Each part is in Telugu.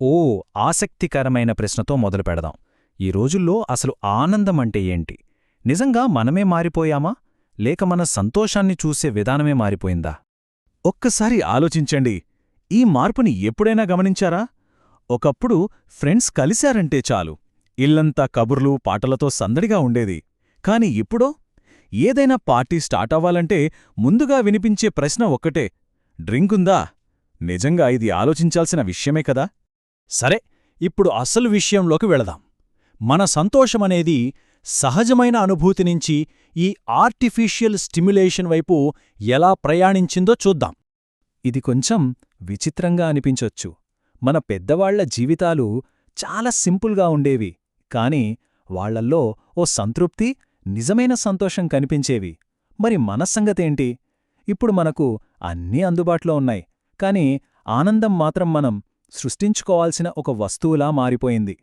ఓ ఆసక్తికరమైన ప్రశ్నతో మొదలు పెడదాం. ఈ రోజుల్లో అసలు ఆనందం అంటే ఏంటి? నిజంగా మనమే మారిపోయామా, లేక మన సంతోషాన్ని చూసే విధానమే మారిపోయిందా? ఒక్కసారి ఆలోచించండి. ఈ మార్పుని ఎప్పుడైనా గమనించారా? ఒకప్పుడు ఫ్రెండ్స్ కలిశారంటే చాలు, ఇల్లంతా కబుర్లు పాటలతో సందడిగా ఉండేది. కాని ఇప్పుడో ఏదైనా పార్టీ స్టార్ట్ అవ్వాలంటే ముందుగా వినిపించే ప్రశ్న ఒక్కటే, డ్రింకుందా? నిజంగా ఇది ఆలోచించాల్సిన విషయమే కదా. సరే, ఇప్పుడు అసలు విషయంలోకి వెళదాం. మన సంతోషమనేది సహజమైన అనుభూతి నుంచి ఈ ఆర్టిఫిషియల్ స్టిమ్యులేషన్ వైపు ఎలా ప్రయాణించిందో చూద్దాం. ఇది కొంచెం విచిత్రంగా అనిపించొచ్చు. మన పెద్దవాళ్ల జీవితాలు చాలా సింపుల్గా ఉండేవి, కాని వాళ్లల్లో ఓ సంతృప్తి, నిజమైన సంతోషం కనిపించేవి. మరి మన సంగతేంటి? ఇప్పుడు మనకు అన్నీ అందుబాటులో ఉన్నాయి, కాని ఆనందం మాత్రం మనం సృష్టించుకోవాల్సిన ఒక వస్తువులా మారిపోయింది.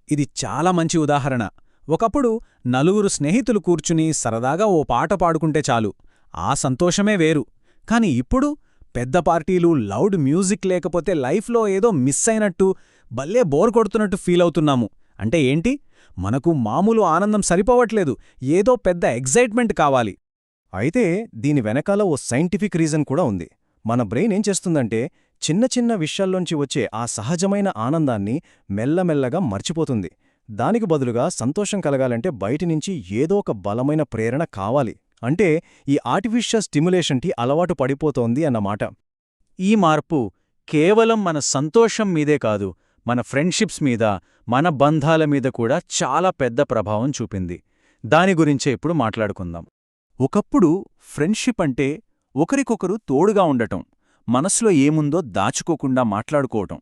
ఇది చాలా మంచి ఉదాహరణ. ఒకప్పుడు నలుగురు స్నేహితులు కూర్చుని సరదాగా ఓ పాట పాడుకుంటే చాలు, ఆ సంతోషమే వేరు. కాని ఇప్పుడు పెద్ద పార్టీలు, లౌడ్ మ్యూజిక్ లేకపోతే లైఫ్లో ఏదో మిస్ అయినట్టు, భలే బోర్ కొడుతున్నట్టు ఫీలవుతున్నాము. అంటే ఏంటి? మనకు మామూలు ఆనందం సరిపోవట్లేదు, ఏదో పెద్ద ఎగ్జైట్మెంట్ కావాలి. అయితే దీని వెనకాల ఓ సైంటిఫిక్ రీజన్ కూడా ఉంది. మన బ్రెయిన్ ఏం చేస్తుందంటే, చిన్న చిన్న విషయాల్లోంచి వచ్చే ఆ సహజమైన ఆనందాన్ని మెల్లమెల్లగా మర్చిపోతుంది. దానికి బదులుగా సంతోషం కలగాలంటే బయటినుంచి ఏదో ఒక బలమైన ప్రేరణ కావాలి. అంటే ఈ ఆర్టిఫిషియల్ స్టిమ్యులేషన్కి అలవాటు పడిపోతోంది అన్నమాట. ఈ మార్పు కేవలం మన సంతోషం మీదే కాదు, మన ఫ్రెండ్షిప్స్ మీద, మన బంధాల మీద కూడా చాలా పెద్ద ప్రభావం చూపింది. దాని గురించే ఇప్పుడు మాట్లాడుకుందాం. ఒకప్పుడు ఫ్రెండ్షిప్ అంటే ఒకరికొకరు తోడుగా ఉండటం, మనసులో ఏముందో దాచుకోకుండా మాట్లాడుకోవటం.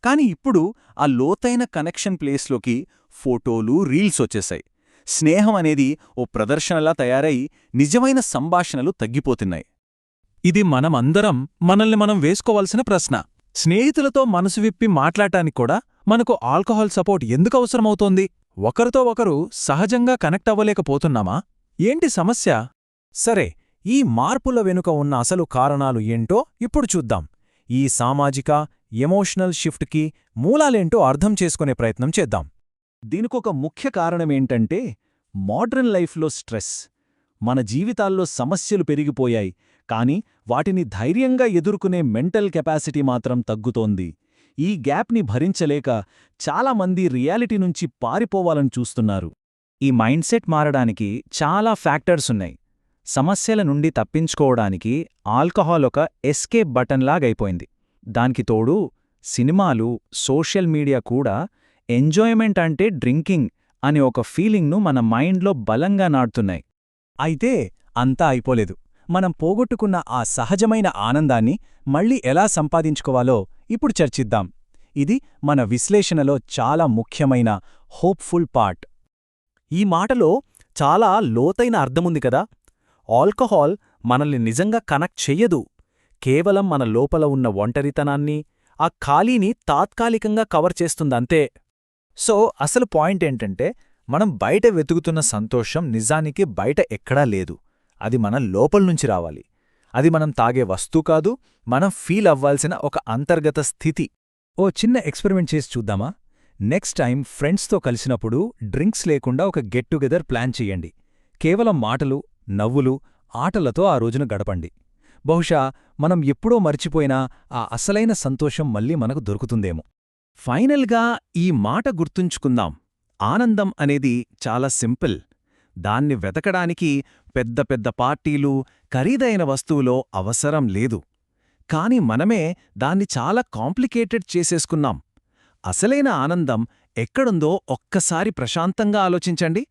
కాని ఇప్పుడు ఆ లోతైన కనెక్షన్ ప్లేస్లోకి ఫోటోలు, రీల్స్ వచ్చేశాయి. స్నేహం అనేది ఓ ప్రదర్శనలా తయారై నిజమైన సంభాషణలు తగ్గిపోతున్నాయి. ఇది మనమందరం మనల్ని మనం వేసుకోవాల్సిన ప్రశ్న. స్నేహితులతో మనసు విప్పి మాట్లాడటానికి కూడా మనకు ఆల్కహాల్ సపోర్ట్ ఎందుకు అవసరమవుతోంది? ఒకరితో ఒకరు సహజంగా కనెక్ట్ అవ్వలేకపోతున్నామా? ఏంటి సమస్య? సరే, ఈ మార్పుల వెనుక ఉన్న అసలు కారణాలు ఏంటో ఇప్పుడు చూద్దాం. ఈ సామాజిక, ఎమోషనల్ షిఫ్ట్కి మూలాలేంటో అర్థం చేసుకునే ప్రయత్నం చేద్దాం. దీనికొక ముఖ్య కారణమేంటంటే మోడ్రన్ లైఫ్లో స్ట్రెస్. మన జీవితాల్లో సమస్యలు పెరిగిపోయాయి, కాని వాటిని ధైర్యంగా ఎదుర్కొనే మెంటల్ కెపాసిటీ మాత్రం తగ్గుతోంది. ఈ గ్యాప్ని భరించలేక చాలామంది రియాలిటీ నుంచి పారిపోవాలని చూస్తున్నారు. ఈ మైండ్సెట్ మారడానికి చాలా ఫ్యాక్టర్స్ ఉన్నాయి. సమస్యల నుండి తప్పించుకోవడానికి ఆల్కహాల్ ఒక ఎస్కేప్ బటన్లాగైపోయింది. దానికి తోడు సినిమాలు, సోషల్ మీడియా కూడా ఎంజాయ్మెంట్ అంటే డ్రింకింగ్ అనే ఒక ఫీలింగ్ను మన మైండ్లో బలంగా నాటుతున్నాయి. అయితే అంతా అయిపోలేదు. మనం పోగొట్టుకున్న ఆ సహజమైన ఆనందాన్ని మళ్ళీ ఎలా సంపాదించుకోవాలో ఇప్పుడు చర్చిద్దాం. ఇది మన విశ్లేషణలో చాలా ముఖ్యమైన హోప్ఫుల్ పార్ట్. ఈ మాటలో చాలా లోతైన అర్థముంది కదా. ఆల్కహాల్ మనల్ని నిజంగా కనెక్ట్ చెయ్యదు, కేవలం మన లోపల ఉన్న ఒంటరితనాన్ని, ఆ ఖాళీని తాత్కాలికంగా కవర్ చేస్తుందంతే. సో అసలు పాయింట్ ఏంటంటే, మనం బయట వెతుకుతున్న సంతోషం నిజానికి బయట ఎక్కడా లేదు. అది మన లోపల్నుంచి రావాలి. అది మనం తాగే వస్తువు కాదు, మనం ఫీల్ అవ్వాల్సిన ఒక అంతర్గత స్థితి. ఓ చిన్న ఎక్స్పెరిమెంట్ చేసి చూద్దామా? నెక్స్ట్ టైం ఫ్రెండ్స్తో కలిసినప్పుడు డ్రింక్స్ లేకుండా ఒక గెట్ టుగెదర్ ప్లాన్ చెయ్యండి. కేవలం మాటలు, నవ్వులు, ఆటలతో ఆ రోజున గడపండి. బహుశా మనం ఎప్పుడో మర్చిపోయినా ఆ అసలైన సంతోషం మళ్ళీ మనకు దొరుకుతుందేమో. ఫైనల్గా ఈ మాట గుర్తుంచుకుందాం. ఆనందం అనేది చాలా సింపుల్. దాన్ని వెతకడానికి పెద్ద పెద్ద పార్టీలు, ఖరీదైన వస్తువులో అవసరం లేదు. కాని మనమే దాన్ని చాలా కాంప్లికేటెడ్ చేసేసుకున్నాం. అసలైన ఆనందం ఎక్కడుందో ఒక్కసారి ప్రశాంతంగా ఆలోచించండి.